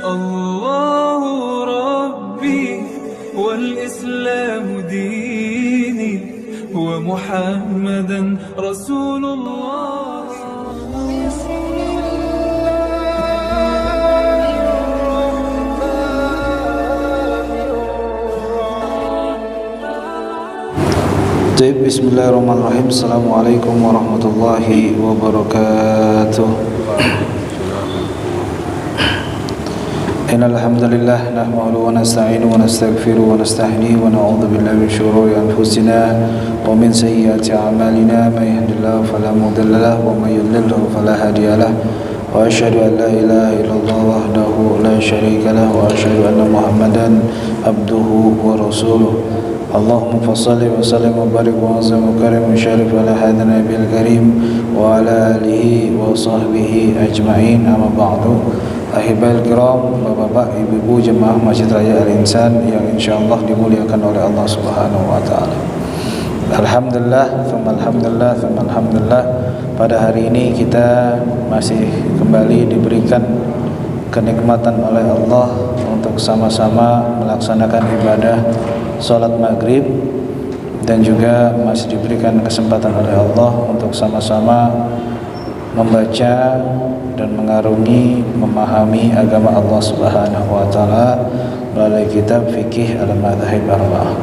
الله ربي والإسلام ديني ومحمدا رسول الله. Bismillahirrahmanirrahim. Assalamualaikum warahmatullahi wabarakatuh. Innal hamdalillah nahmaduhu wa nasta'inuhu wa nastaghfiruhu wa nastahdihi wa na'udzu billahi min shururi anfusina wa min sayyiati a'malina may yahdihillahu fala mudilla lahu wa may yudlil fala hadiya lahu wa asyhadu an la ilaha illallah wahdahu la syarika lahu wa asyhadu anna Muhammadan abduhu wa rasuluh. Allahumma salli wa sallim wa barik wa azim wa karim wa syarif ala hadha nabiyil karim wa ala alihi wa sahbihi ajma'in, amma ba'du. Ahibal kiram, bapak-bapak, ibu-ibu jemaah Masjid Raya Al-Insan yang insyaallah dimuliakan oleh Allah Subhanahu wa taala. Alhamdulillah, alhamdulillah. Pada hari ini kita masih kembali diberikan kenikmatan oleh Allah untuk sama-sama melaksanakan ibadah salat maghrib, dan juga masih diberikan kesempatan oleh Allah untuk sama-sama membaca dan mengarungi memahami agama Allah Subhanahu wa taala melalui kitab fikih al-madzhab arba'ah.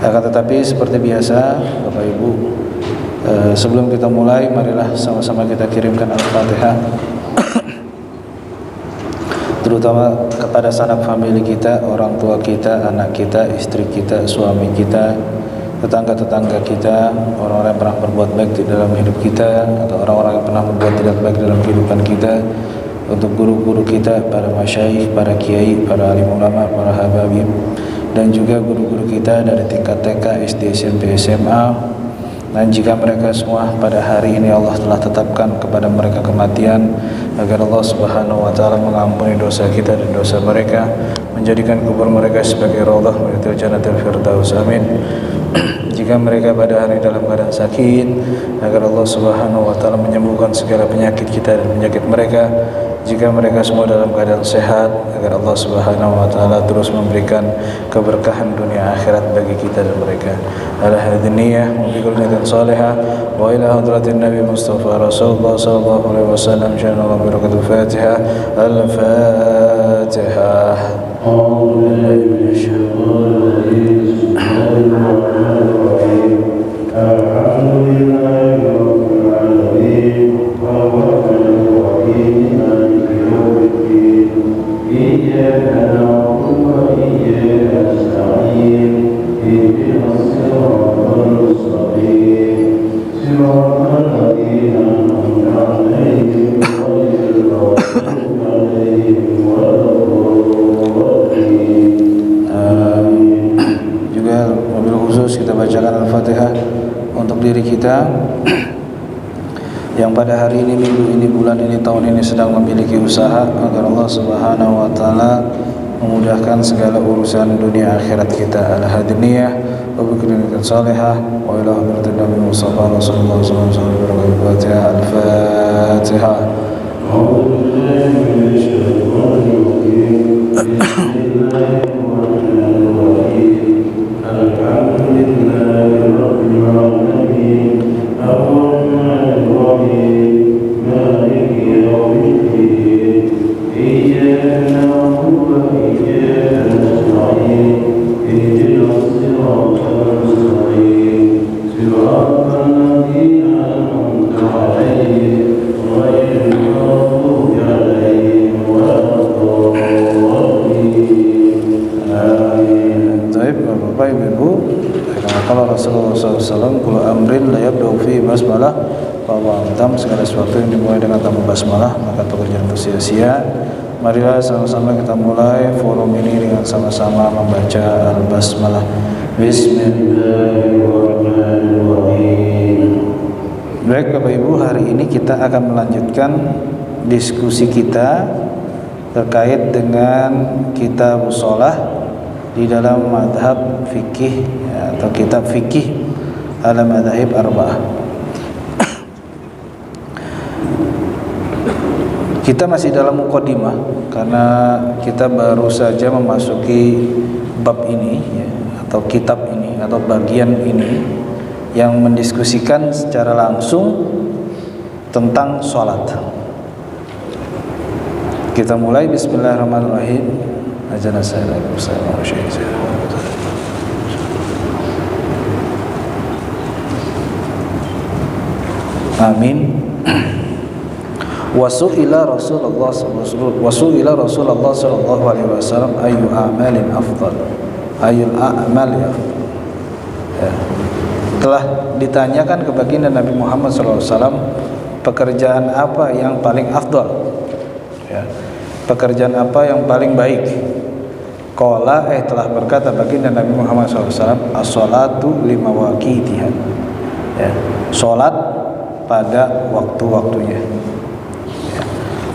Akan tetapi seperti biasa Bapak Ibu, sebelum kita mulai, marilah sama-sama kita kirimkan Al-Fatihah terutama kepada sanak famili kita, orang tua kita, anak kita, istri kita, suami kita, tetangga-tetangga kita, orang-orang yang pernah berbuat baik di dalam hidup kita atau orang-orang yang pernah berbuat tidak baik dalam kehidupan kita, untuk guru-guru kita, para masyayikh, para kiai, para alim ulama, para habibin, dan juga guru-guru kita dari tingkat TK, SD, SMP, SMA. Dan jika mereka semua pada hari ini Allah telah tetapkan kepada mereka kematian, agar Allah Subhanahu wa taala mengampuni dosa kita dan dosa mereka, menjadikan kubur mereka sebagai raudhah min jannatil firdaus, amin. Jika mereka pada hari dalam keadaan sakit, agar Allah Subhanahu wa taala menyembuhkan segala penyakit kita dan penyakit mereka. Jika mereka semua dalam keadaan sehat, agar Allah Subhanahu wa taala terus memberikan keberkahan dunia akhirat bagi kita dan mereka. Ala hadhihi niyyah wa bi kulli niyatin salihah wa ila hadratin Nabi Mustafa Rasulullah sallallahu alaihi wasallam. Insyaallah barakatul Fatihah. Al-Fatihah. A'udzu billahi minasyaitonir rajim. Alhamdulillahi rabbil alamin. إياك نعبد وإياك نستعين اهدنا الصراط المستقيم صراط الذين أنعمت عليهم غير المغضوب عليهم ولا الضالين. Juga wabil khusus kita bacakan Al-Fatihah untuk diri kita yang pada hari ini, minggu ini, bulan ini, tahun ini sedang memiliki usaha agar Allah Subhanahu wa taala memudahkan segala urusan dunia akhirat kita. Al-hadiniyah wa bikulli niyatin salihah wa ila hadratin Nabi Mustafa Rasulullah sallallahu alaihi wasallam. Al-Fatihah. A'udzu billahi minasyaitonir rajim. Bismillahirrahmanirrahim. Alhamdulillahi rabbil alamin. Ar-Rahmanir Rahim. Maliki yaumiddin. Iyyaka na'budu wa iyyaka nasta'in. Ihdinas siratal mustaqim. Siratal ladzina an'amta 'alaihim ghairil maghdubi 'alaihim waladdallin. Amin. Baik, Bapak Ibu, kalau Rasulullah SAW kulu amrin la yabda'u fi basmalah bahwa segala sesuatu yang dimulai dengan tanpa basmalah maka pekerjaan itu sia-sia. Marilah sama-sama kita mulai forum ini dengan sama-sama membaca al-basmalah. Bismillahirrahmanirrahim. Baik Bapak Ibu, hari ini kita akan melanjutkan diskusi kita terkait dengan kitab shalah di dalam madhab fikih atau kitab fikih al-madzhab arba'ah. Kita masih dalam muqaddimah karena kita baru saja memasuki bab ini ya, atau kitab ini atau bagian ini yang mendiskusikan secara langsung tentang sholat. Kita mulai. Bismillahirrahmanirrahim. Amin. Wasu'ila Rasulullah sallallahu alaihi wasallam ayu a'malin afdal, ayul a'mal ya. Telah ditanyakan ke baginda Nabi Muhammad sallallahu alaihi wasallam, pekerjaan apa yang paling afdal ya, pekerjaan apa yang paling baik. Qala telah berkata baginda Nabi Muhammad sallallahu alaihi wasallam, as-salatu lima waqitiha ya, salat pada waktu-waktunya.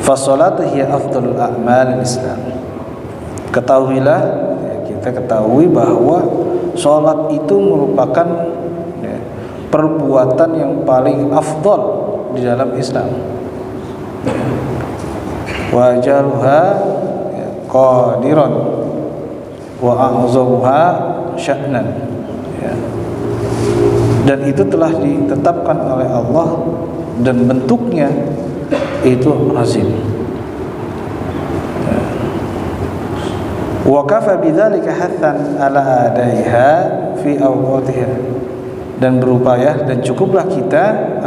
Fasolatu hiya afdalul a'mal Islam. Ketahuilah ya, kita ketahui bahwa sholat itu merupakan ya, perbuatan yang paling afdal di dalam Islam. Wa ajaluha ya, qadiran wa a'zamuha sya'nan ya. Dan itu telah ditetapkan oleh Allah dan bentuknya itu azim. Wa kafa bidzalika hathan ala adaiha fi awqatiha. Dan berupaya dan cukuplah kita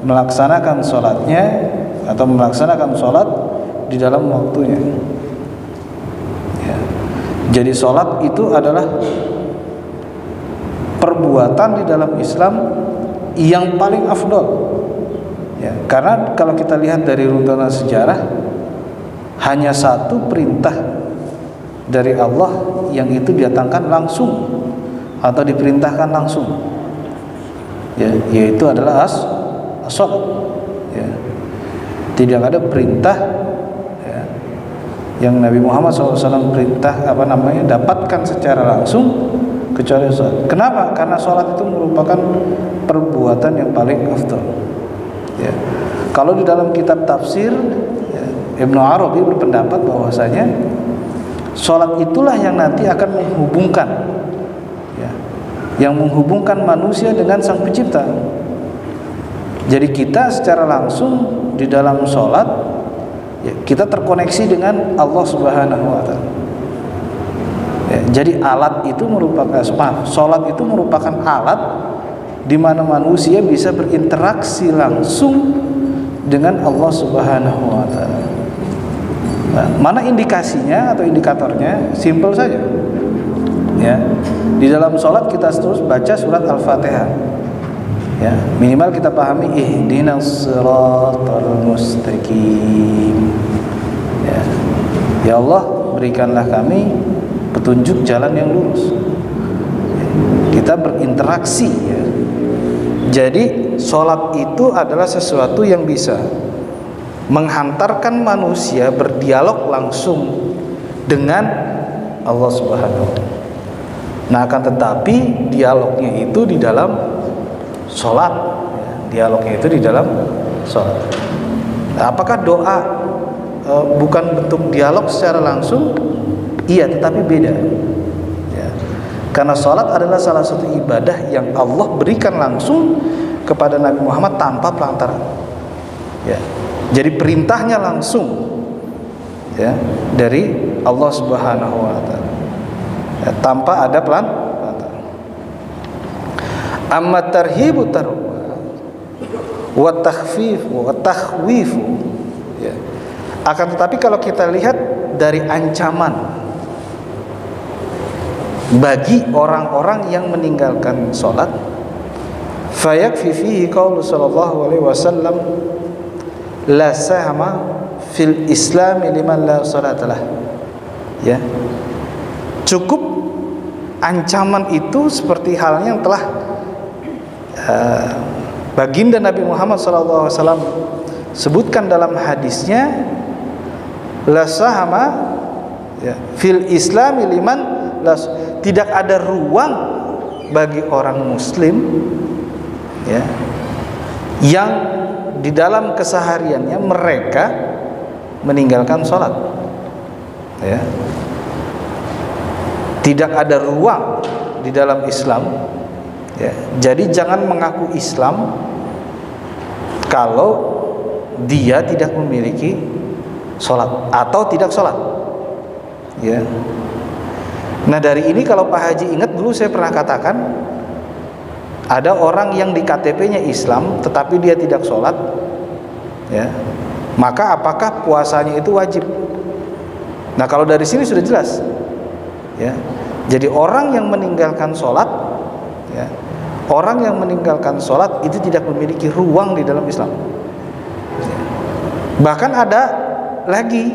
melaksanakan salatnya atau melaksanakan salat di dalam waktunya. Ya. Jadi salat itu adalah perbuatan di dalam Islam yang paling afdal. Ya, karena kalau kita lihat dari runtutan sejarah, hanya satu perintah dari Allah yang itu didatangkan langsung atau diperintahkan langsung, ya, yaitu adalah as-shalat. Ya. Tidak ada perintah ya, yang Nabi Muhammad SAW dapatkan secara langsung kecuali sholat. Kenapa? Karena sholat itu merupakan perbuatan yang paling afdal. Ya. Kalau di dalam kitab tafsir ya, Ibnu Arabi berpendapat bahwasanya sholat itulah yang nanti akan menghubungkan ya, yang menghubungkan manusia dengan Sang Pencipta. Jadi kita secara langsung di dalam sholat ya, kita terkoneksi dengan Allah Subhanahu wa Ta'ala. Ya, jadi sholat itu merupakan alat di mana manusia bisa berinteraksi langsung dengan Allah Subhanahu wa Ta'ala. Nah, mana indikasinya atau indikatornya? Simpel saja. Ya. Di dalam sholat kita terus baca surat Al-Fatihah. Ya, minimal kita pahami ihdinas siratal mustaqim. Ya. Ya Allah, berikanlah kami petunjuk jalan yang lurus. Ya. Kita berinteraksi ya. Jadi sholat itu adalah sesuatu yang bisa menghantarkan manusia berdialog langsung dengan Allah Subhanahu wa Ta'ala. Nah, akan tetapi dialognya itu di dalam sholat ya, dialognya itu di dalam sholat. Nah, apakah doa bukan bentuk dialog secara langsung? Iya, tetapi beda ya. Karena sholat adalah salah satu ibadah yang Allah berikan langsung kepada Nabi Muhammad tanpa pelantaran ya. Jadi perintahnya langsung ya, dari Allah Subhanahu wa Ta'ala ya, tanpa ada pelantaran. Amma tarhibu wa takhfif wa takhwif ya. Akan tetapi kalau kita lihat dari ancaman bagi orang-orang yang meninggalkan sholat, fayakfi fihi qaulu sallallahu alaihi wasallam la sahma fil islam liman la salatalah ya. Cukup ancaman itu seperti halnya yang telah baginda Nabi Muhammad sallallahu alaihi wasallam sebutkan dalam hadisnya, la sahma ya, fil islam liman la, tidak ada ruang bagi orang muslim ya, yang di dalam kesehariannya mereka meninggalkan sholat. Ya. Tidak ada ruang di dalam Islam. Ya. Jadi jangan mengaku Islam kalau dia tidak memiliki sholat atau tidak sholat. Ya. Nah dari ini kalau Pak Haji ingat dulu saya pernah katakan, ada orang yang di KTP-nya Islam tetapi dia tidak sholat, ya, maka apakah puasanya itu wajib? Nah kalau dari sini sudah jelas, ya. Jadi orang yang meninggalkan sholat, ya, orang yang meninggalkan sholat itu tidak memiliki ruang di dalam Islam. Ya. Bahkan ada lagi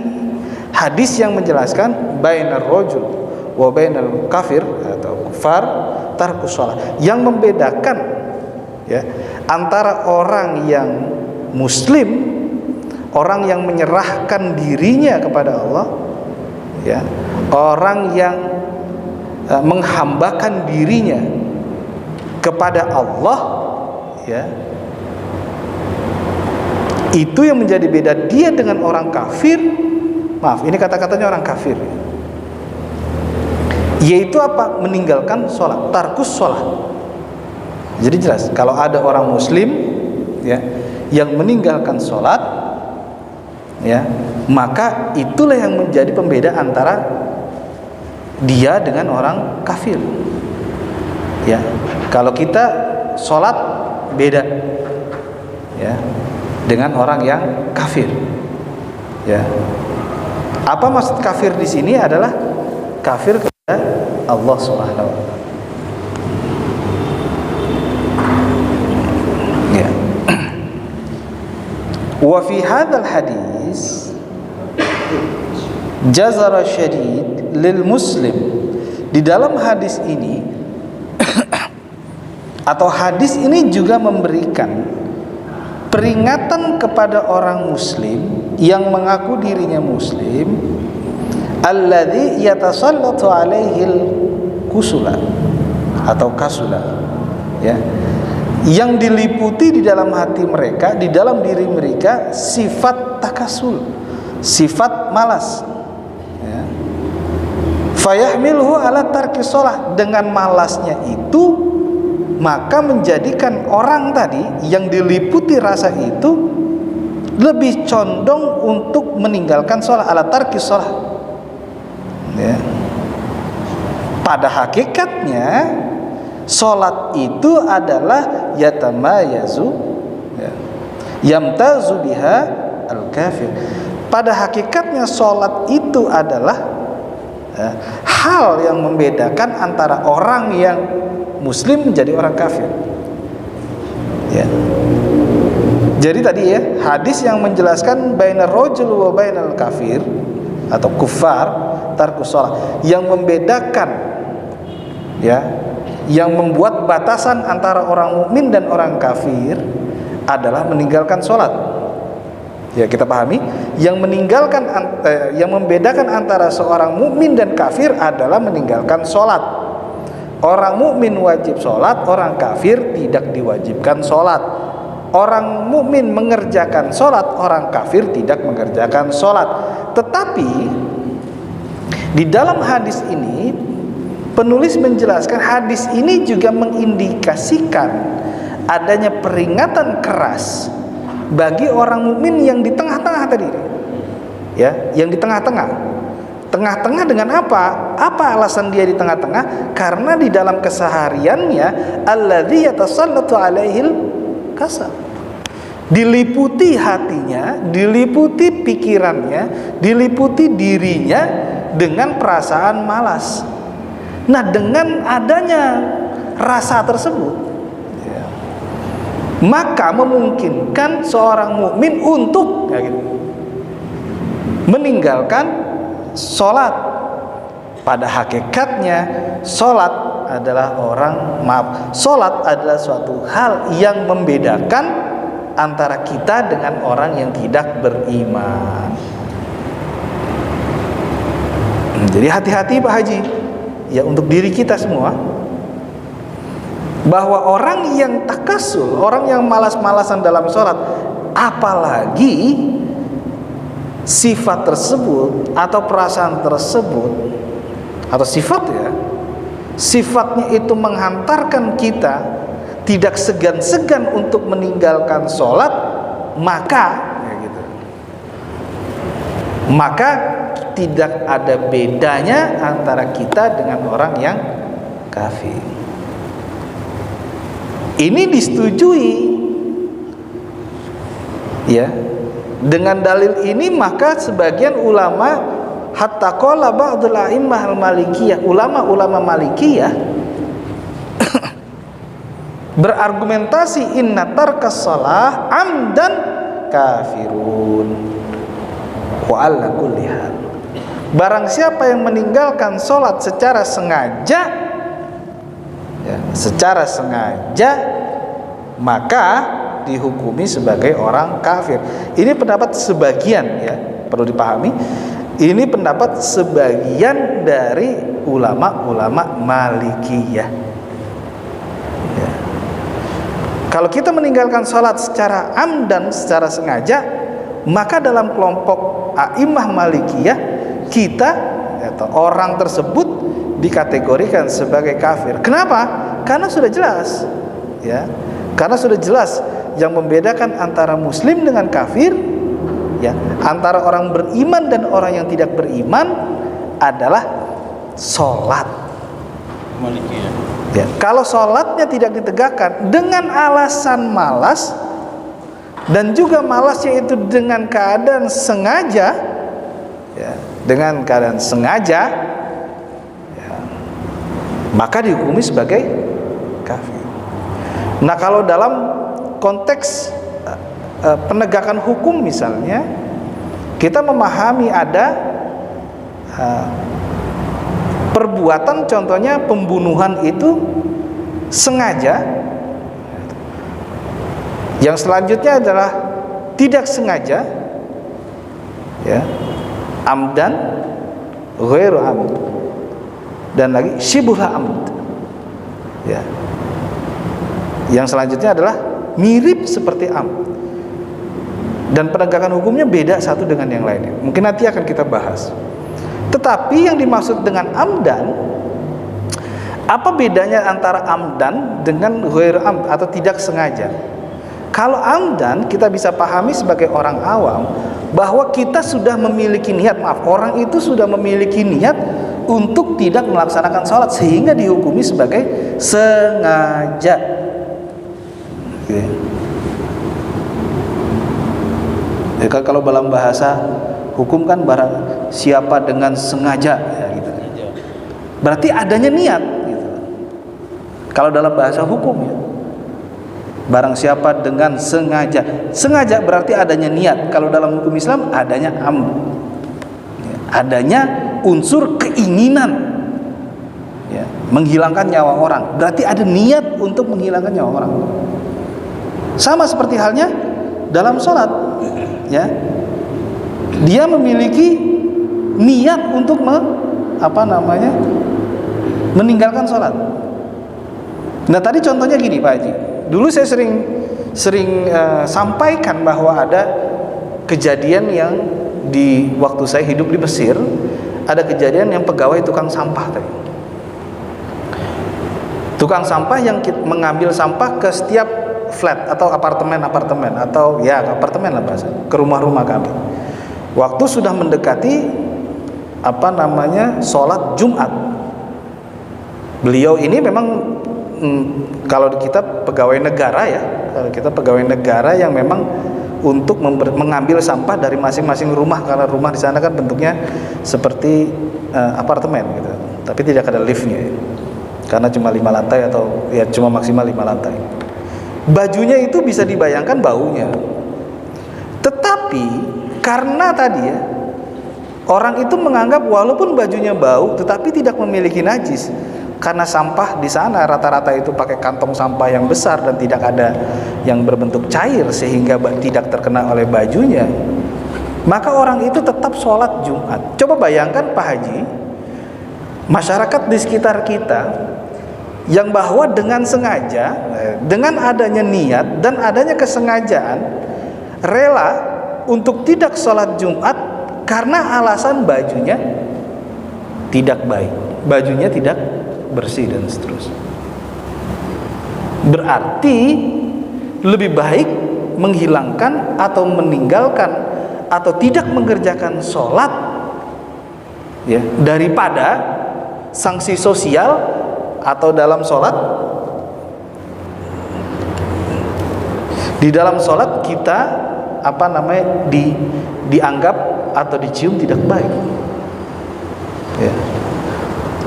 hadis yang menjelaskan bainar rajul wa bainal kafir atau kufar tarkus shalah, yang membedakan, ya, antara orang yang muslim, orang yang menyerahkan dirinya kepada Allah, ya, orang yang menghambakan dirinya kepada Allah, ya, itu yang menjadi beda dia dengan orang kafir. Maaf, ini kata-katanya orang kafir, yaitu apa? Meninggalkan sholat, tarkus sholat. Jadi jelas kalau ada orang muslim, ya, yang meninggalkan sholat, ya, maka itulah yang menjadi pembeda antara dia dengan orang kafir. Ya, kalau kita sholat beda, ya, dengan orang yang kafir. Ya, apa maksud kafir di sini adalah kafir kepada Allah Subhanahu wa taala. Ya. Wa fi hadzal hadis jazara syadid lil muslim. Di dalam hadis ini atau hadis ini juga memberikan peringatan kepada orang muslim yang mengaku dirinya muslim, alladzi yatasallatu alaihil kusula atau kasula, ya, yang diliputi di dalam hati mereka, di dalam diri mereka sifat takasul, sifat malas, ya. Fayahmilhu ala tarki shalah, dengan malasnya itu maka menjadikan orang tadi yang diliputi rasa itu lebih condong untuk meninggalkan sholat, ala tarki sholat, ya. Pada hakikatnya sholat itu adalah yatamayazu, ya, yamtazu biha al-kafir. Pada hakikatnya sholat itu adalah, ya, hal yang membedakan antara orang yang muslim menjadi orang kafir, ya. Jadi tadi, ya, hadis yang menjelaskan bainar rajul wa bainal kafir atau kufar tarkus shalah, yang membedakan, ya, yang membuat batasan antara orang mukmin dan orang kafir adalah meninggalkan sholat. Ya, kita pahami, yang meninggalkan, yang membedakan antara seorang mukmin dan kafir adalah meninggalkan sholat. Orang mukmin wajib sholat, orang kafir tidak diwajibkan sholat. Orang mukmin mengerjakan sholat, orang kafir tidak mengerjakan sholat. Tetapi di dalam hadis ini penulis menjelaskan hadis ini juga mengindikasikan adanya peringatan keras bagi orang mukmin yang di tengah-tengah tadi, ya, yang di tengah-tengah. Tengah-tengah dengan apa? Apa alasan dia di tengah-tengah? Karena di dalam kesehariannya alladzi yatasallatu alaihil kasal, diliputi hatinya, diliputi pikirannya, diliputi dirinya dengan perasaan malas. Nah, dengan adanya rasa tersebut, ya, maka memungkinkan seorang mukmin untuk, ya, gitu, meninggalkan sholat. Pada hakikatnya sholat adalah sholat adalah suatu hal yang membedakan antara kita dengan orang yang tidak beriman. Jadi hati-hati Pak Haji, ya, untuk diri kita semua, bahwa orang yang takasul, orang yang malas-malasan dalam sholat, apalagi sifat tersebut atau perasaan tersebut atau sifat ya, sifatnya itu menghantarkan kita tidak segan-segan untuk meninggalkan sholat, maka ya gitu, maka tidak ada bedanya antara kita dengan orang yang kafir. Ini disetujui ya. Dengan dalil ini maka sebagian ulama, hatta qala ba'dul a'immah al-malikiyah, ulama-ulama malikiyah berargumentasi inna tarkas shalah amdan kafirun wa ala kulli hal. Barang siapa yang meninggalkan sholat secara sengaja ya, secara sengaja, maka dihukumi sebagai orang kafir. Ini pendapat sebagian ya, perlu dipahami. Ini pendapat sebagian dari ulama-ulama Malikiyah. Ya. Kalau kita meninggalkan sholat secara amdan, secara sengaja, maka dalam kelompok a'immah Malikiyah kita atau orang tersebut dikategorikan sebagai kafir. Kenapa? Karena sudah jelas, ya. Karena sudah jelas yang membedakan antara muslim dengan kafir, ya, antara orang beriman dan orang yang tidak beriman adalah sholat. Ya, kalau sholatnya tidak ditegakkan dengan alasan malas, dan juga malasnya itu dengan keadaan sengaja, ya, dengan keadaan sengaja, ya, maka dihukumi sebagai kafir. Nah, kalau dalam konteks penegakan hukum misalnya, kita memahami ada perbuatan, contohnya pembunuhan itu sengaja. Yang selanjutnya adalah tidak sengaja, ya, amdan, ghairu amd, dan lagi syibhul amd, ya. Yang selanjutnya adalah mirip seperti amd, dan penegakan hukumnya beda satu dengan yang lainnya. Mungkin nanti akan kita bahas. Tetapi yang dimaksud dengan amdan, apa bedanya antara amdan dengan ghairu amd atau tidak sengaja? Kalau amdan kita bisa pahami sebagai orang awam bahwa kita sudah memiliki niat, orang itu sudah memiliki niat untuk tidak melaksanakan sholat sehingga dihukumi sebagai sengaja. Ya, kalau dalam bahasa hukum kan barang siapa dengan sengaja, ya, gitu. Berarti adanya niat, gitu. Kalau dalam bahasa hukum ya, barang siapa dengan sengaja, sengaja berarti adanya niat. Kalau dalam hukum Islam adanya amd, ya, adanya unsur keinginan, ya, menghilangkan nyawa orang. Berarti ada niat untuk menghilangkan nyawa orang. Sama seperti halnya dalam sholat, ya, dia memiliki niat untuk meninggalkan sholat. Nah, tadi contohnya gini Pak Haji, dulu saya sering sampaikan bahwa ada kejadian yang di waktu saya hidup di Mesir, ada kejadian yang pegawai tukang sampah tadi. Tukang sampah yang mengambil sampah ke setiap flat atau apartemen atau ya apartemen lah bahasa, ke rumah-rumah kami. Waktu sudah mendekati sholat Jumat, beliau ini memang kalau kita pegawai negara ya, kalau kita pegawai negara yang memang untuk mengambil sampah dari masing-masing rumah, karena rumah di sana kan bentuknya seperti apartemen gitu, tapi tidak ada liftnya ya. Karena cuma 5 lantai atau ya cuma maksimal 5 lantai. Bajunya itu bisa dibayangkan baunya. Tetapi karena tadi ya, orang itu menganggap walaupun bajunya bau tetapi tidak memiliki najis, karena sampah di sana rata-rata itu pakai kantong sampah yang besar dan tidak ada yang berbentuk cair sehingga tidak terkena oleh bajunya, maka orang itu tetap sholat Jumat. Coba bayangkan Pak Haji, masyarakat di sekitar kita yang bahwa dengan sengaja, dengan adanya niat dan adanya kesengajaan, rela untuk tidak sholat Jumat karena alasan bajunya tidak baik, bajunya tidak bersih dan seterusnya. Berarti lebih baik menghilangkan atau meninggalkan atau tidak mengerjakan sholat ya, daripada sanksi sosial atau dalam sholat. Di dalam sholat kita dianggap atau dicium tidak baik ya.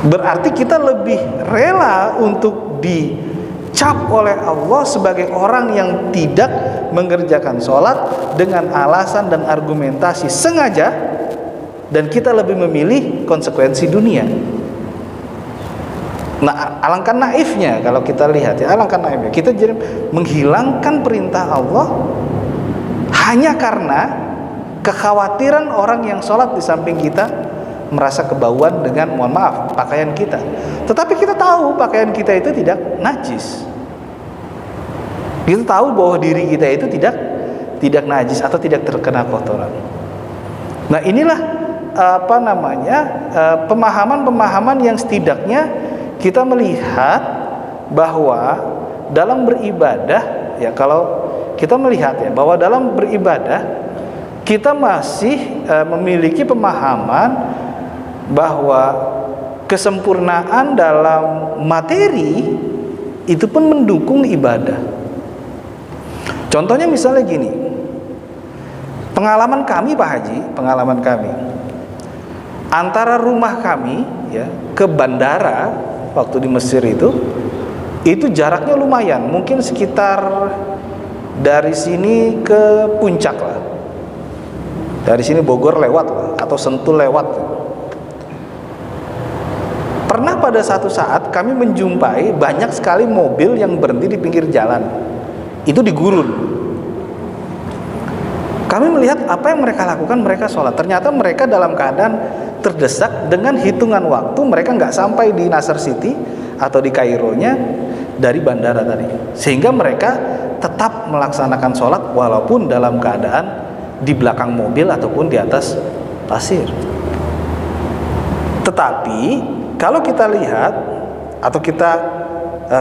Berarti kita lebih rela untuk dicap oleh Allah sebagai orang yang tidak mengerjakan sholat dengan alasan dan argumentasi sengaja, dan kita lebih memilih konsekuensi dunia. Nah, alangkah naifnya kalau kita lihat ya, alangkah naifnya kita jadi menghilangkan perintah Allah hanya karena kekhawatiran orang yang sholat di samping kita merasa kebauan dengan, mohon maaf, pakaian kita. Tetapi kita tahu pakaian kita itu tidak najis. Kita tahu bahwa diri kita itu tidak najis atau tidak terkena kotoran. Nah, inilah pemahaman-pemahaman yang setidaknya kita melihat bahwa dalam beribadah ya, kalau kita melihat ya bahwa dalam beribadah kita masih memiliki pemahaman bahwa kesempurnaan dalam materi itu pun mendukung ibadah. Contohnya misalnya gini, pengalaman kami Pak Haji, pengalaman kami antara rumah kami ya ke bandara waktu di Mesir itu jaraknya lumayan, mungkin sekitar dari sini ke puncak lah, dari sini Bogor lewat lah, atau Sentul lewat. Pernah pada satu saat kami menjumpai banyak sekali mobil yang berhenti di pinggir jalan, itu di gurun. Kami melihat apa yang mereka lakukan, mereka sholat. Ternyata mereka dalam keadaan terdesak, dengan hitungan waktu mereka nggak sampai di Nasr City atau di Kaironya dari bandara tadi, sehingga mereka tetap melaksanakan sholat walaupun dalam keadaan di belakang mobil ataupun di atas pasir. Tetapi kalau kita lihat atau kita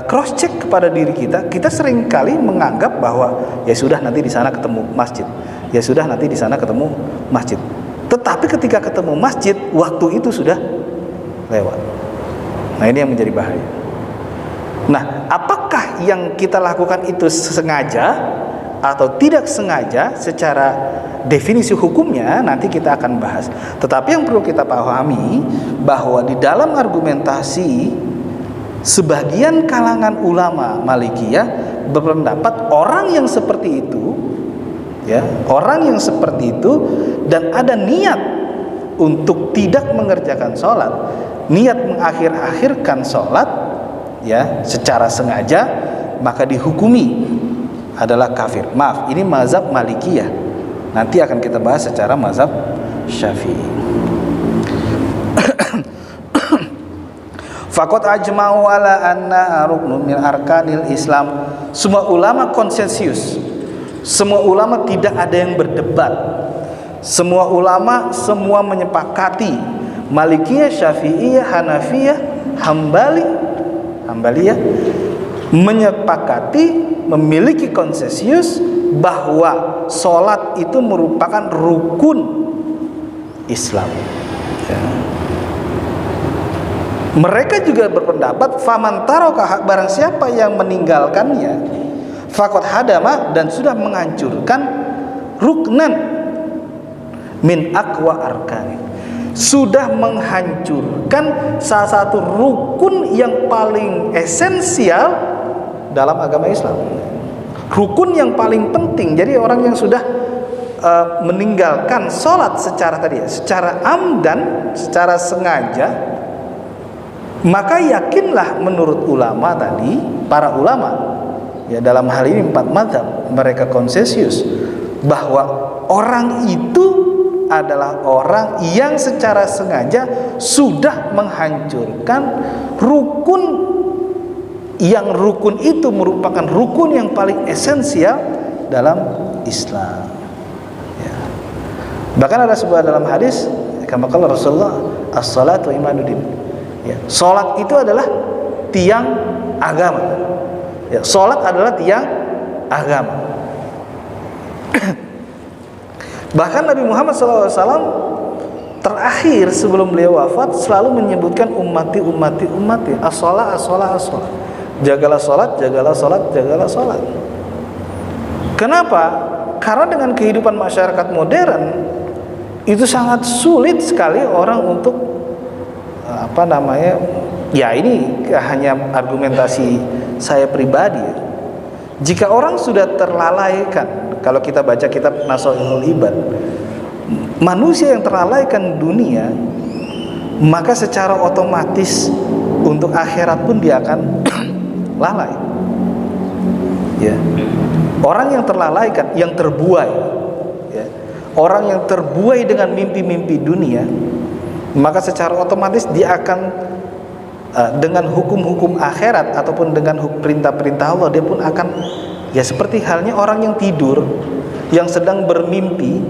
cross check kepada diri kita, kita seringkali menganggap bahwa ya sudah, nanti di sana ketemu masjid, ya sudah, nanti di sana ketemu masjid. Tetapi ketika ketemu masjid, waktu itu sudah lewat. Nah, ini yang menjadi bahaya. Nah, apakah yang kita lakukan itu sengaja atau tidak sengaja, secara definisi hukumnya nanti kita akan bahas. Tetapi yang perlu kita pahami bahwa di dalam argumentasi sebagian kalangan ulama Malikiyah berpendapat orang yang seperti itu ya, orang yang seperti itu dan ada niat untuk tidak mengerjakan sholat, niat mengakhir-akhirkan sholat ya secara sengaja, maka dihukumi adalah kafir. Maaf, ini mazhab Malikiyah. Nanti akan kita bahas secara mazhab Syafi'i. Faqad ajma'u ala anna ruknun min arkanil Islam. Semua ulama konsensus. Semua ulama tidak ada yang berdebat. Semua ulama semua menyepakati, Malikiyah, Syafi'iyah, Hanafiyah, Hambaliyah menyepakati, memiliki konsensus bahwa sholat itu merupakan rukun Islam ya. Mereka juga berpendapat faman taraka, barang siapa yang meninggalkannya, faqad hadama, dan sudah menghancurkan ruknan min aqwa arkani, sudah menghancurkan salah satu rukun yang paling esensial dalam agama Islam, rukun yang paling penting. Jadi orang yang sudah meninggalkan sholat secara amdan, secara sengaja, maka yakinlah menurut ulama tadi, para ulama ya dalam hal ini 4 mazhab, mereka konsensus bahwa orang itu adalah orang yang secara sengaja sudah menghancurkan rukun, yang rukun itu merupakan rukun yang paling esensial dalam Islam ya. Bahkan ada sebuah dalam hadis, kama qala Rasulullah, as-salatu imaduddin. Ya, salat itu adalah tiang agama. Ya, salat adalah tiang agama. Bahkan Nabi Muhammad SAW terakhir sebelum beliau wafat selalu menyebutkan ummati, as-shalah, as-shalah, as-shalah. Jagalah salat, jagalah salat, jagalah salat. Kenapa? Karena dengan kehidupan masyarakat modern itu sangat sulit sekali orang untuk ya ini hanya argumentasi saya pribadi. Jika orang sudah terlalaikan, kalau kita baca kitab Nasaihul Ibad, manusia yang terlalaikan dunia, maka secara otomatis untuk akhirat pun dia akan lalai. Ya. Orang yang terlalaikan, yang terbuai, ya. Orang yang terbuai dengan mimpi-mimpi dunia, maka secara otomatis dia akan dengan hukum-hukum akhirat ataupun dengan perintah-perintah Allah, dia pun akan ya seperti halnya orang yang tidur, yang sedang bermimpi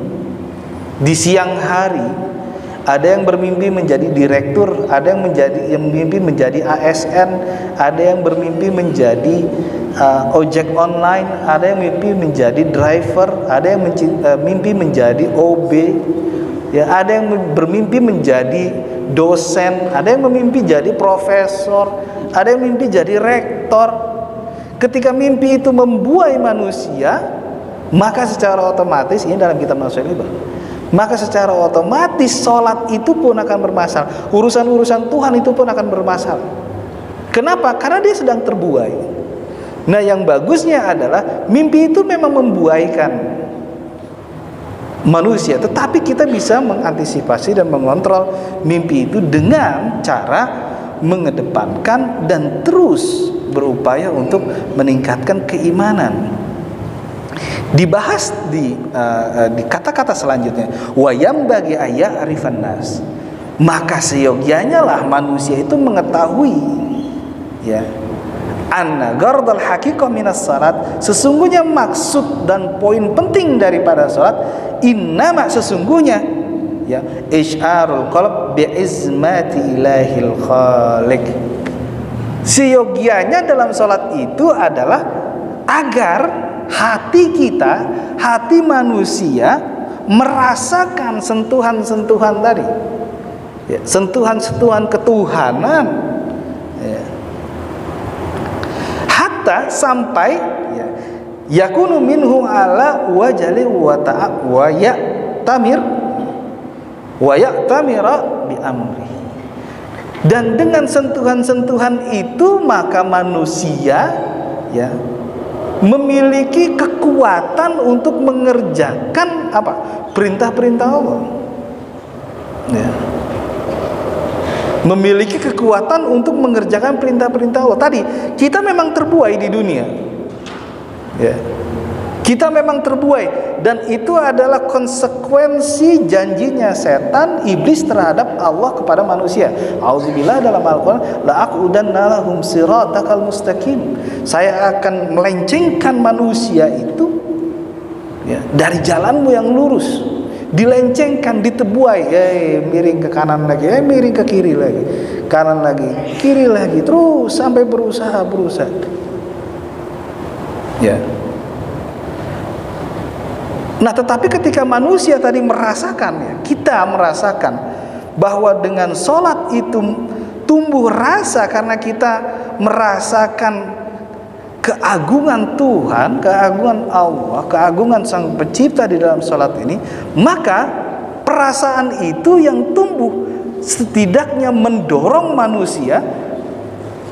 di siang hari. Ada yang bermimpi menjadi direktur, ada yang bermimpi menjadi ASN, ada yang bermimpi menjadi ojek online, ada yang mimpi menjadi driver, ada yang mimpi menjadi OB, ya, ada yang bermimpi menjadi dosen, ada yang memimpi jadi profesor, ada yang mimpi jadi rektor. Ketika mimpi itu membuai manusia, maka secara otomatis, ini dalam kitab Nasaihul Ibad, maka secara otomatis sholat itu pun akan bermasalah, urusan-urusan Tuhan itu pun akan bermasalah. Kenapa? Karena dia sedang terbuai. Nah, yang bagusnya adalah mimpi itu memang membuaikan manusia, tetapi kita bisa mengantisipasi dan mengontrol mimpi itu dengan cara mengedepankan dan terus berupaya untuk meningkatkan keimanan. Dibahas di kata-kata selanjutnya, wayam bagi ayat arifan nas, maka seyogyanya lah manusia itu mengetahui, ya, anna gardal haqiqah minas salat, sesungguhnya maksud dan poin penting daripada salat, innama sesungguhnya, ya, isyarul qalb bi'izmati ilahil khaliq. Seyogyanya dalam salat itu adalah agar hati kita, hati manusia merasakan sentuhan-sentuhan tadi, ya, sentuhan-sentuhan ketuhanan, ya. Hatta sampai, ya, yakunu minhu ala wajali wa ya'tamira bi amri. Dan dengan sentuhan-sentuhan itu maka manusia, ya, memiliki kekuatan untuk mengerjakan apa? Perintah-perintah Allah. Ya. Memiliki kekuatan untuk mengerjakan perintah-perintah Allah. Tadi kita memang terbuai di dunia. Ya. Kita memang terbuai, dan itu adalah konsekuensi janjinya setan, iblis terhadap Allah kepada manusia. Auzubillah, dalam Al-Qur'an, la aqudanna lahum siratakal mustaqim. Saya akan melencengkan manusia itu, ya, dari jalanmu yang lurus. Dilencengkan, ditebuai, miring ke kanan lagi, miring ke kiri lagi, kanan lagi, kiri lagi, terus sampai berusaha. Ya. Nah, tetapi ketika manusia tadi merasakan, ya, kita merasakan bahwa dengan sholat itu tumbuh rasa karena kita merasakan keagungan Tuhan, keagungan Allah, keagungan Sang Pencipta di dalam sholat ini, maka perasaan itu yang tumbuh setidaknya mendorong manusia,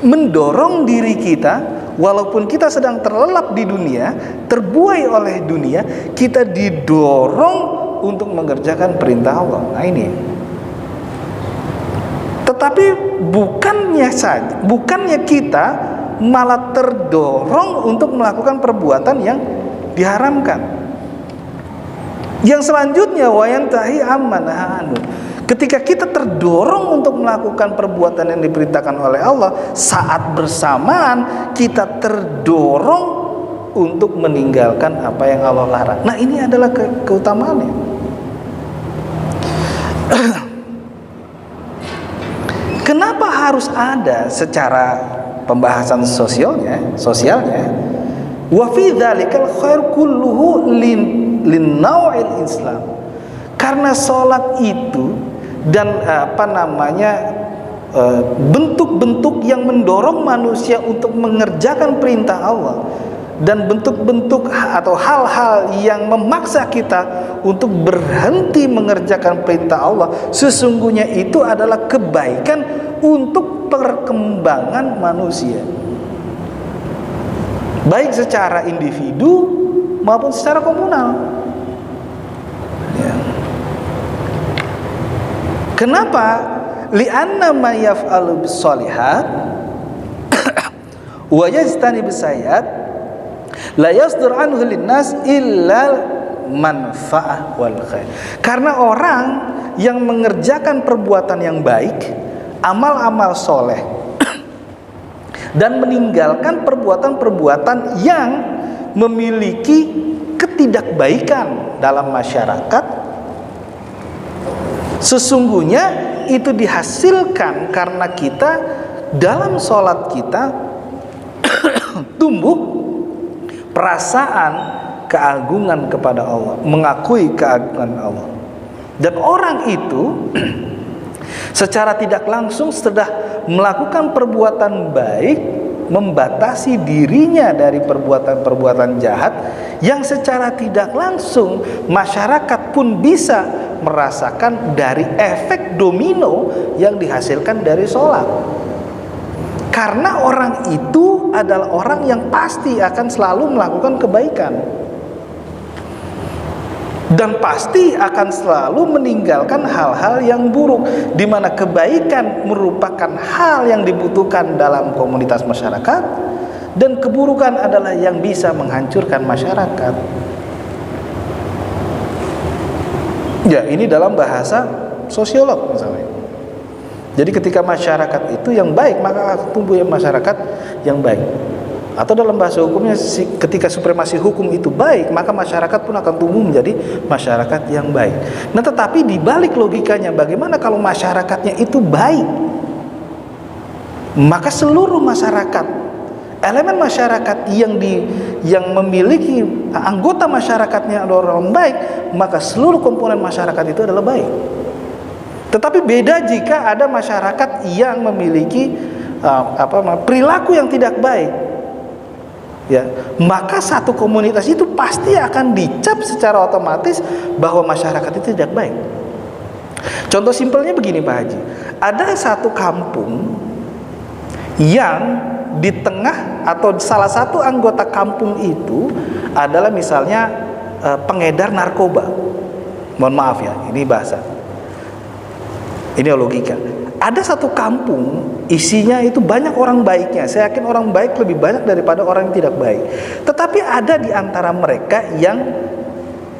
mendorong diri kita. Walaupun kita sedang terlelap di dunia, terbuai oleh dunia, kita didorong untuk mengerjakan perintah Allah. Nah, ini. Tetapi bukannya kita malah terdorong untuk melakukan perbuatan yang diharamkan. Yang selanjutnya, wayantahi amman nahanu. Ketika kita terdorong untuk melakukan perbuatan yang diperintahkan oleh Allah, saat bersamaan kita terdorong untuk meninggalkan apa yang Allah larang. Nah, ini adalah keutamaannya. Kenapa harus ada secara pembahasan sosialnya? Wa fi dzalikal khair kulluhu lin naw'il Islam. Karena salat itu dan bentuk-bentuk yang mendorong manusia untuk mengerjakan perintah Allah dan bentuk-bentuk atau hal-hal yang memaksa kita untuk berhenti mengerjakan perintah Allah, sesungguhnya itu adalah kebaikan untuk perkembangan manusia, baik secara individu maupun secara komunal. Ya. Kenapa? Li'anna ma yaf'alu bis-shalihat wa yajtanibu sayyi'at la yasdur anhu linnas illa manfa'ah wal khair. Karena orang yang mengerjakan perbuatan yang baik, amal-amal soleh, dan meninggalkan perbuatan-perbuatan yang memiliki ketidakbaikan dalam masyarakat, sesungguhnya itu dihasilkan karena kita dalam sholat kita tumbuh perasaan keagungan kepada Allah, mengakui keagungan Allah. Dan orang itu secara tidak langsung sudah melakukan perbuatan baik, membatasi dirinya dari perbuatan-perbuatan jahat yang secara tidak langsung masyarakat pun bisa merasakan dari efek domino yang dihasilkan dari sholat. Karena orang itu adalah orang yang pasti akan selalu melakukan kebaikan dan pasti akan selalu meninggalkan hal-hal yang buruk, di mana kebaikan merupakan hal yang dibutuhkan dalam komunitas masyarakat dan keburukan adalah yang bisa menghancurkan masyarakat. Ya, ini dalam bahasa sosiolog misalnya. Jadi ketika masyarakat itu yang baik, maka akan tumbuh masyarakat yang baik. Atau dalam bahasa hukumnya, ketika supremasi hukum itu baik, maka masyarakat pun akan tumbuh menjadi masyarakat yang baik. Nah, tetapi di balik logikanya, bagaimana kalau masyarakatnya itu baik? Maka seluruh masyarakat, elemen masyarakat yang memiliki anggota masyarakatnya adalah orang baik, maka seluruh komponen masyarakat itu adalah baik. Tetapi beda jika ada masyarakat yang memiliki perilaku yang tidak baik, ya, maka satu komunitas itu pasti akan dicap secara otomatis bahwa masyarakat itu tidak baik. Contoh simpelnya begini Pak Haji, ada satu kampung yang di tengah atau salah satu anggota kampung itu adalah misalnya pengedar narkoba. Mohon maaf ya, ini bahasa, ini logika. Ada satu kampung isinya itu banyak orang baiknya. Saya yakin orang baik lebih banyak daripada orang yang tidak baik. Tetapi ada di antara mereka yang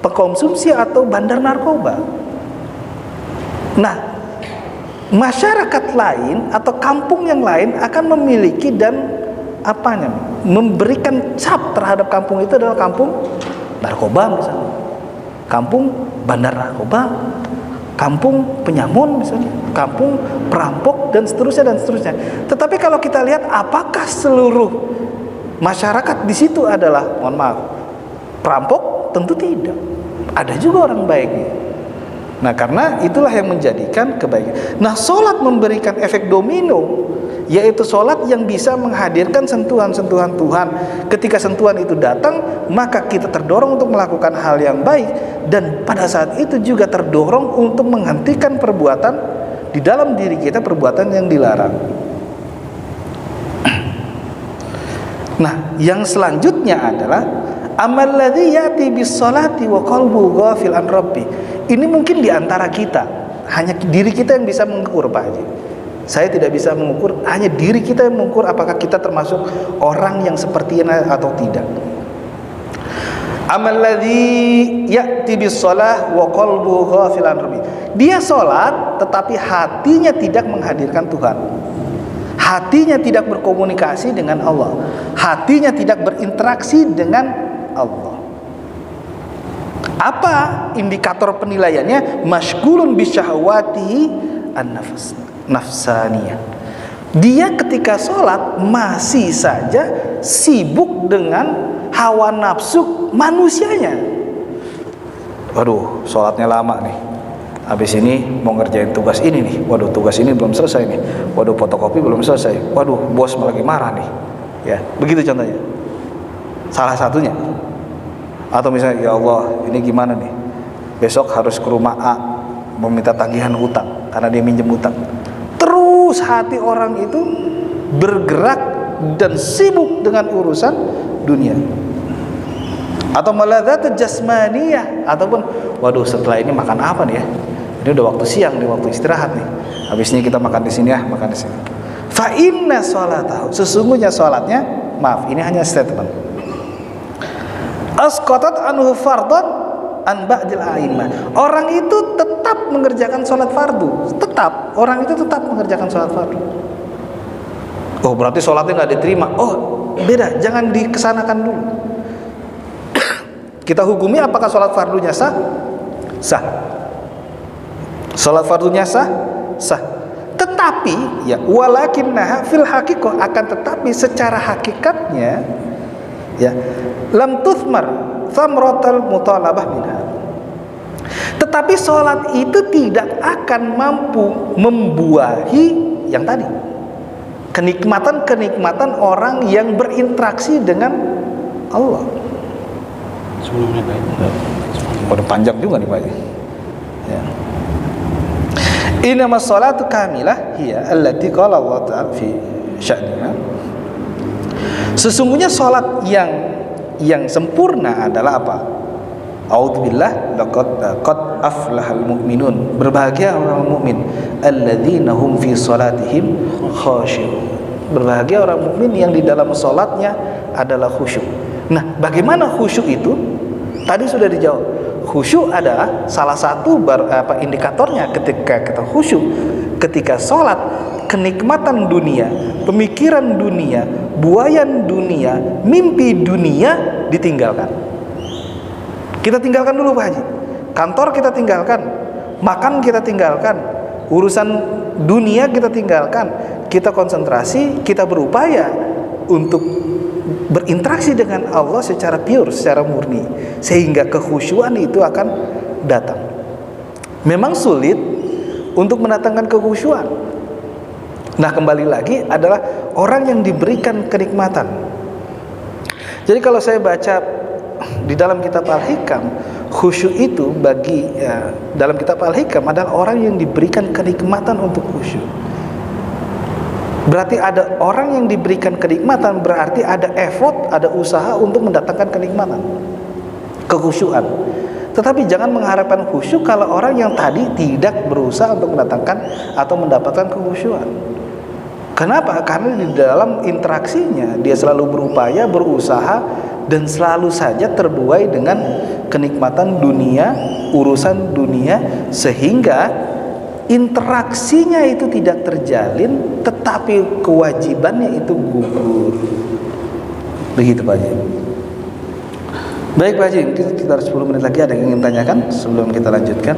pengkonsumsi atau bandar narkoba. Nah, masyarakat lain atau kampung yang lain akan memiliki dan memberikan cap terhadap kampung itu adalah kampung narkoba misalnya, kampung bandar narkoba, kampung penyamun misalnya, kampung perampok dan seterusnya. Tetapi kalau kita lihat apakah seluruh masyarakat di situ adalah, mohon maaf, perampok? Tentu tidak. Ada juga orang baiknya. Nah, karena itulah yang menjadikan kebaikan. Nah, sholat memberikan efek domino, yaitu sholat yang bisa menghadirkan sentuhan-sentuhan Tuhan. Ketika sentuhan itu datang, maka kita terdorong untuk melakukan hal yang baik, dan pada saat itu juga terdorong untuk menghentikan perbuatan di dalam diri kita, perbuatan yang dilarang. Nah, yang selanjutnya adalah amal ladzi yati bis salati wa qalbu ghafil an rabbi. Ini mungkin di antara kita, hanya diri kita yang bisa mengukur Pak Haji. Saya tidak bisa mengukur, hanya diri kita yang mengukur apakah kita termasuk orang yang seperti ini atau tidak. Amal ladzi ya'ti bis shalah wa qalbu ghafilan rabbi. Dia salat tetapi hatinya tidak menghadirkan Tuhan. Hatinya tidak berkomunikasi dengan Allah. Hatinya tidak berinteraksi dengan Allah. Apa indikator penilaiannya? Masyghulun bisyahawatihi nafsaniyah. Dia ketika sholat masih saja sibuk dengan hawa nafsu manusianya. Waduh, sholatnya lama nih. Habis ini mau ngerjain tugas ini nih. Waduh, tugas ini belum selesai nih. Waduh, fotokopi belum selesai. Waduh, bos lagi marah nih. Ya, begitu contohnya. Salah satunya. Atau misalnya, ya Allah, ini gimana nih? Besok harus ke rumah A meminta tagihan hutang karena dia minjem hutang. Terus hati orang itu bergerak dan sibuk dengan urusan dunia. Atau maladzat jasmaniyah, ataupun waduh, setelah ini makan apa nih ya? Ini udah waktu siang nih, waktu istirahat nih. Habis ini kita makan di sini ya, makan di sini. Fa inna sholatahu, sesungguhnya sholatnya, maaf, ini hanya statement. Asqatat anhu fardhan an ba'dil a'immah. Orang itu tetap mengerjakan sholat fardu. Tetap, orang itu tetap mengerjakan sholat fardu. Oh, berarti sholatnya nggak diterima. Oh, beda, jangan dikesanakan dulu. Kita hukumi apakah sholat fardunya sah? Sah. Sholat fardunya sah? Sah. Tetapi ya walakinnaha fil haqiqah, akan tetapi secara hakikatnya ya lam tuthmar thamratal mutalabah minha. Tetapi sholat itu tidak akan mampu membuahi yang tadi, kenikmatan-kenikmatan orang yang berinteraksi dengan Allah. Sebelumnya baik. Udah panjang juga nih Pak. Ya. Innamas sholatu kamilah hiya allati qala Allah ta'ala fi sya'niha. Sesungguhnya sholat yang sempurna adalah apa? A'udzubillah qad aflahal mu'minun. Berbahagia orang mukmin alladzina hum fi sholatihim khashi'un. Berbahagia orang mukmin yang di dalam sholatnya adalah khusyuk. Nah, bagaimana khusyuk itu? Tadi sudah dijawab. Khusyuk adalah salah satu indikatornya ketika kita khusyuk. Ketika sholat, kenikmatan dunia, pemikiran dunia, buayan dunia, mimpi dunia ditinggalkan. Kita tinggalkan dulu Pak Haji. Kantor kita tinggalkan, makan kita tinggalkan, urusan dunia kita tinggalkan. Kita konsentrasi, kita berupaya untuk berinteraksi dengan Allah secara pure, secara murni, sehingga kekhusyuan itu akan datang. Memang sulit untuk mendatangkan kekhusyuan. Nah, kembali lagi adalah orang yang diberikan kenikmatan. Jadi kalau saya baca di dalam kitab Al-Hikam, khusyuk itu dalam kitab Al-Hikam adalah orang yang diberikan kenikmatan untuk khusyuk. Berarti ada orang yang diberikan kenikmatan, berarti ada effort, ada usaha untuk mendatangkan kenikmatan, kekhusyuan. Tetapi jangan mengharapkan khusyuk kalau orang yang tadi tidak berusaha untuk mendatangkan atau mendapatkan kekhusyuan. Kenapa? Karena di dalam interaksinya dia selalu berupaya, berusaha, dan selalu saja terbuai dengan kenikmatan dunia, urusan dunia, sehingga interaksinya itu tidak terjalin, tetapi kewajibannya itu gugur. Begitu Pak Haji. Baik Pak Haji, kita 10 menit lagi ada yang ingin tanyakan sebelum kita lanjutkan.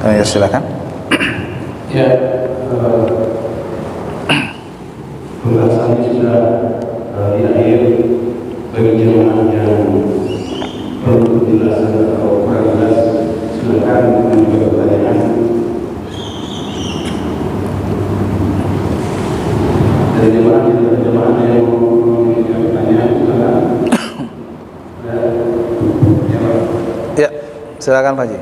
Ya, silakan. Ya, pembahasan ini sudah di akhir. Bagi jemaah yang perlu penjelasan atau kurang jelas, silakan mengajukan pertanyaan. Dari jemaah yang memiliki pertanyaan, silakan. Ya, silakan Pak Haji.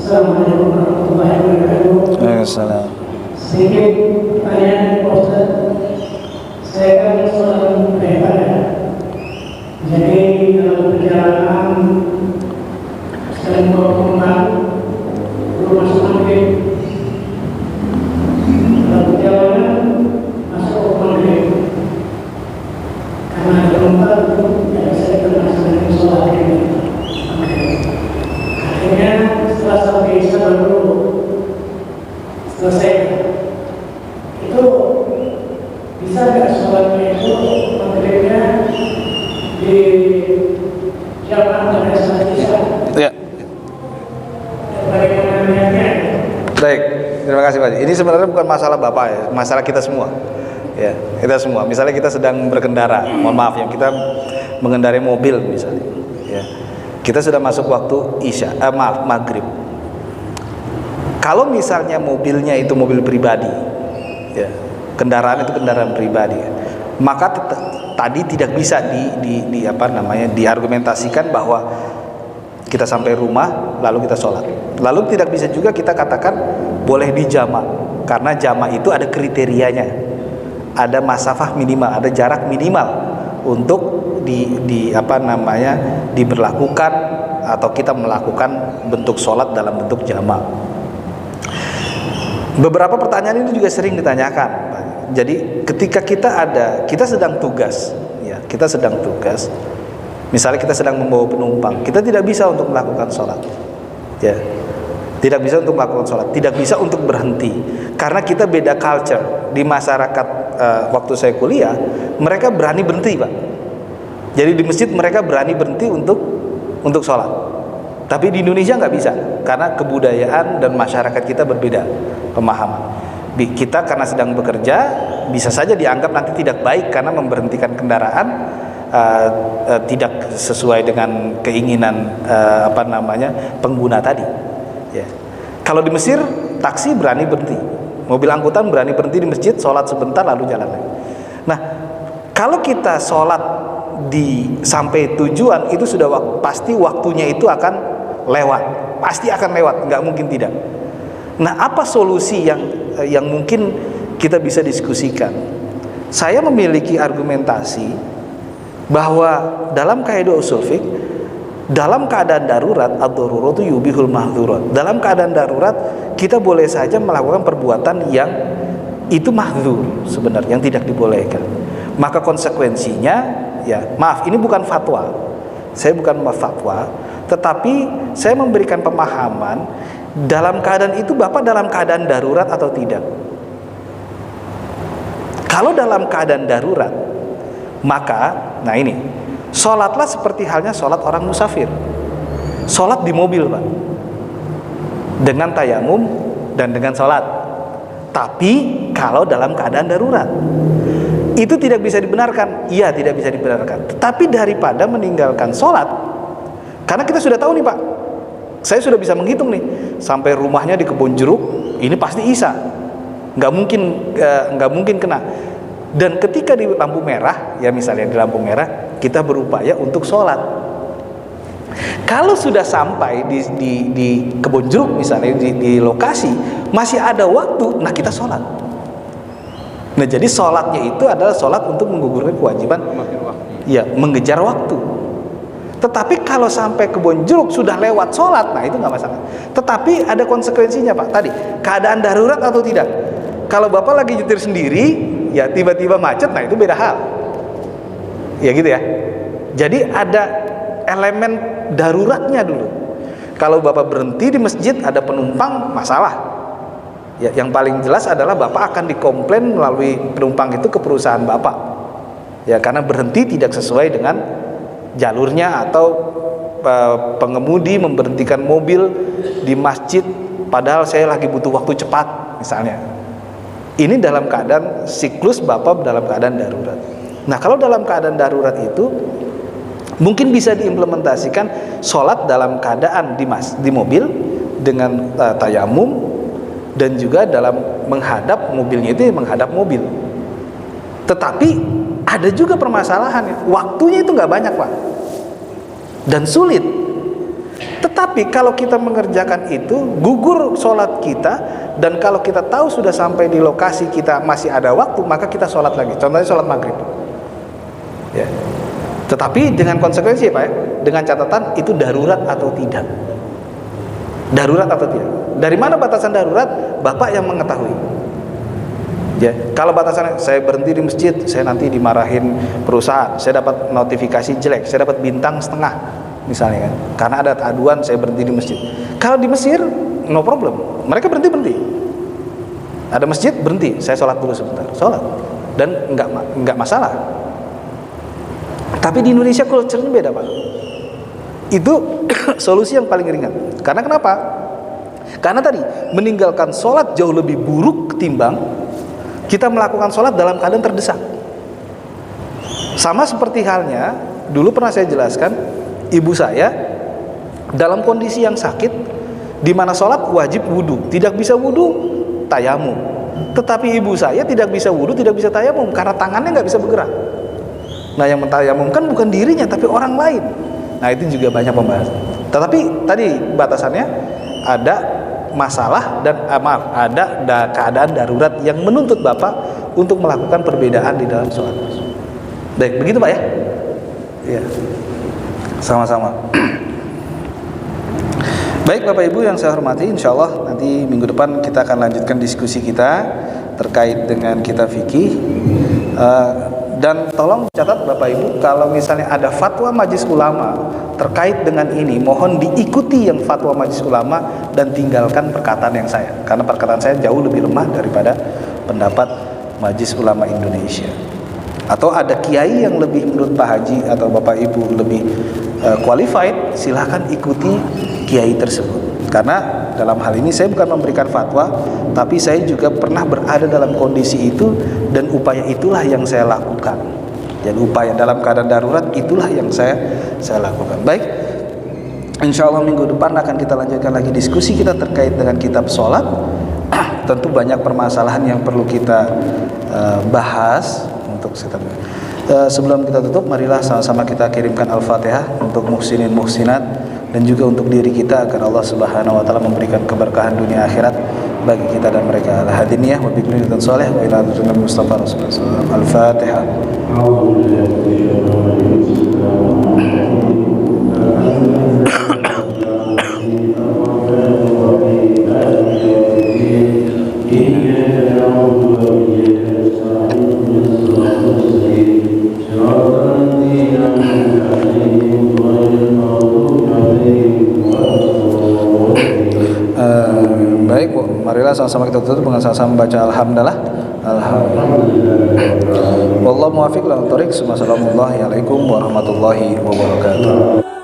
Assalamualaikum warahmatullahi wabarakatuh. Waalaikumsalam. Sedikit pertanyaan Pak Ustaz. Saya kan seorang beribadah. Jadi dalam perjalanan saya mau kembali rumah sakit. Dalam perjalanan masuk maghrib. Karena ada tempat yang saya pernah sering sholat ini. bisa nggak sholatnya itu maghribnya di jamaah dengan sholat isya? Ya. Bagaimana niatnya? Baik, terima kasih Pak. Ini sebenarnya bukan masalah Bapak ya, masalah kita semua. Ya, kita semua. Misalnya kita sedang berkendara, mohon maaf ya, kita mengendarai mobil misalnya. Ya. Kita sudah masuk waktu maghrib. Kalau misalnya mobilnya itu mobil pribadi, ya, kendaraan itu kendaraan pribadi, maka tadi tidak bisa diargumentasikan bahwa kita sampai rumah lalu kita sholat. Lalu tidak bisa juga kita katakan boleh dijamak, karena jamak itu ada kriterianya, ada masafah minimal, ada jarak minimal untuk diberlakukan atau kita melakukan bentuk sholat dalam bentuk jamak. Beberapa pertanyaan ini juga sering ditanyakan. Jadi ketika kita sedang tugas, ya, kita sedang tugas. Misalnya kita sedang membawa penumpang, kita tidak bisa untuk melakukan sholat, ya, tidak bisa untuk melakukan sholat, tidak bisa untuk berhenti, karena kita beda culture. Di masyarakat waktu saya kuliah, mereka berani berhenti, Pak. Jadi di masjid mereka berani berhenti untuk sholat, tapi di Indonesia nggak bisa, karena kebudayaan dan masyarakat kita berbeda pemahaman. Kita karena sedang bekerja, bisa saja dianggap nanti tidak baik karena memberhentikan kendaraan. Tidak sesuai dengan keinginan pengguna tadi, ya. Kalau di Mesir taksi berani berhenti, mobil angkutan berani berhenti di masjid, sholat sebentar lalu jalan lagi. Nah, kalau kita sholat sampai tujuan itu sudah pasti waktunya itu akan lewat, pasti akan lewat, nggak mungkin tidak. Nah, apa solusi yang mungkin kita bisa diskusikan? Saya memiliki argumentasi bahwa dalam kaidah usul fiqh, dalam keadaan darurat, ad-daruratu yubihul mahdzurat. Dalam keadaan darurat kita boleh saja melakukan perbuatan yang itu mahdzur sebenarnya, yang tidak dibolehkan. Maka konsekuensinya, ya, maaf, ini bukan fatwa. Saya bukan fatwa, tetapi saya memberikan pemahaman dalam keadaan itu Bapak dalam keadaan darurat atau tidak. Kalau dalam keadaan darurat, maka, nah ini, sholatlah seperti halnya sholat orang musafir. Sholat di mobil, Pak, dengan tayamum dan dengan sholat. Tapi kalau dalam keadaan darurat, itu tidak bisa dibenarkan. Iya, tidak bisa dibenarkan. Tetapi daripada meninggalkan sholat, karena kita sudah tahu nih, Pak, saya sudah bisa menghitung nih, sampai rumahnya di Kebon Jeruk, ini pasti isya, nggak mungkin kena. Dan ketika di lampu merah, ya misalnya di lampu merah, kita berupaya untuk sholat. Kalau sudah sampai di Kebon Jeruk misalnya, di lokasi, masih ada waktu, nah kita sholat. Nah, jadi sholatnya itu adalah sholat untuk menggugurkan kewajiban, ya, mengejar waktu. Tetapi kalau sampai Kebon Jeruk sudah lewat sholat, nah itu nggak masalah. Tetapi ada konsekuensinya, Pak. Tadi, keadaan darurat atau tidak. Kalau Bapak lagi nyetir sendiri, ya tiba-tiba macet, nah itu beda hal. Ya gitu ya. Jadi ada elemen daruratnya dulu. Kalau Bapak berhenti di masjid, ada penumpang, masalah. Ya, yang paling jelas adalah Bapak akan dikomplain melalui penumpang itu ke perusahaan Bapak. Ya, karena berhenti tidak sesuai dengan jalurnya, atau pengemudi memberhentikan mobil di masjid padahal saya lagi butuh waktu cepat misalnya. Ini dalam keadaan siklus Bapak dalam keadaan darurat. Nah, kalau dalam keadaan darurat itu mungkin bisa diimplementasikan sholat dalam keadaan di mobil dengan tayamum, dan juga dalam menghadap mobilnya itu menghadap mobil. Tetapi ada juga permasalahan, waktunya itu nggak banyak, Pak, dan sulit. Tetapi kalau kita mengerjakan itu, gugur sholat kita. Dan kalau kita tahu sudah sampai di lokasi kita masih ada waktu, maka kita sholat lagi. Contohnya sholat maghrib, ya. Tetapi dengan konsekuensi, Pak, ya, dengan catatan itu darurat atau tidak. Darurat atau tidak. Dari mana batasan darurat? Bapak yang mengetahui. Ya, kalau batasannya saya berhenti di masjid, saya nanti dimarahin perusahaan, saya dapat notifikasi jelek, saya dapat bintang setengah misalnya kan, karena ada aduan saya berhenti di masjid. Kalau di Mesir no problem, mereka berhenti. Ada masjid berhenti, saya sholat dulu sebentar, sholat. dan nggak masalah. Tapi di Indonesia culture-nya beda, Pak. Itu solusi yang paling ringan. Karena kenapa? Karena tadi meninggalkan sholat jauh lebih buruk ketimbang kita melakukan sholat dalam keadaan terdesak. Sama seperti halnya dulu pernah saya jelaskan, ibu saya dalam kondisi yang sakit, di mana sholat wajib wudhu, tidak bisa wudhu tayamum. Tetapi ibu saya tidak bisa wudhu, tidak bisa tayamum karena tangannya nggak bisa bergerak. Nah, yang mentayamumkan bukan dirinya tapi orang lain. Nah, itu juga banyak pembahasan. Tetapi tadi batasannya ada masalah dan ada keadaan darurat yang menuntut Bapak untuk melakukan perbedaan di dalam sholat. Baik, begitu Pak ya? Iya. Sama-sama. Baik Bapak Ibu yang saya hormati, insya Allah nanti minggu depan kita akan lanjutkan diskusi kita terkait dengan kitab fikih. Dan tolong catat Bapak Ibu, kalau misalnya ada fatwa Majelis Ulama terkait dengan ini, mohon diikuti yang fatwa Majelis Ulama dan tinggalkan perkataan yang saya, karena perkataan saya jauh lebih lemah daripada pendapat Majelis Ulama Indonesia. Atau ada kiai yang lebih menurut Pak Haji atau Bapak Ibu lebih qualified, silahkan ikuti kiai tersebut. Karena dalam hal ini saya bukan memberikan fatwa, tapi saya juga pernah berada dalam kondisi itu dan upaya itulah yang saya lakukan. Dan upaya dalam keadaan darurat itulah yang saya lakukan. Baik, insya Allah minggu depan akan kita lanjutkan lagi diskusi kita terkait dengan kitab sholat. Tentu banyak permasalahan yang perlu kita bahas untuk kita. Sebelum kita tutup, marilah sama-sama kita kirimkan Al-Fatihah untuk muhsinin muhsinat dan juga untuk diri kita agar Allah Subhanahu wa taala memberikan keberkahan dunia akhirat bagi kita dan mereka. Al-hadiniyah wa biqulil dan saleh wa ila rasulina Mustafa Rasulullah. Al-Fatihah. Baik, marilah sama-sama kita tutup dengan sama-sama membaca alhamdulillah. Wallahu muwaffiq ila thoriq. Wassalamualaikum warahmatullahi wabarakatuh.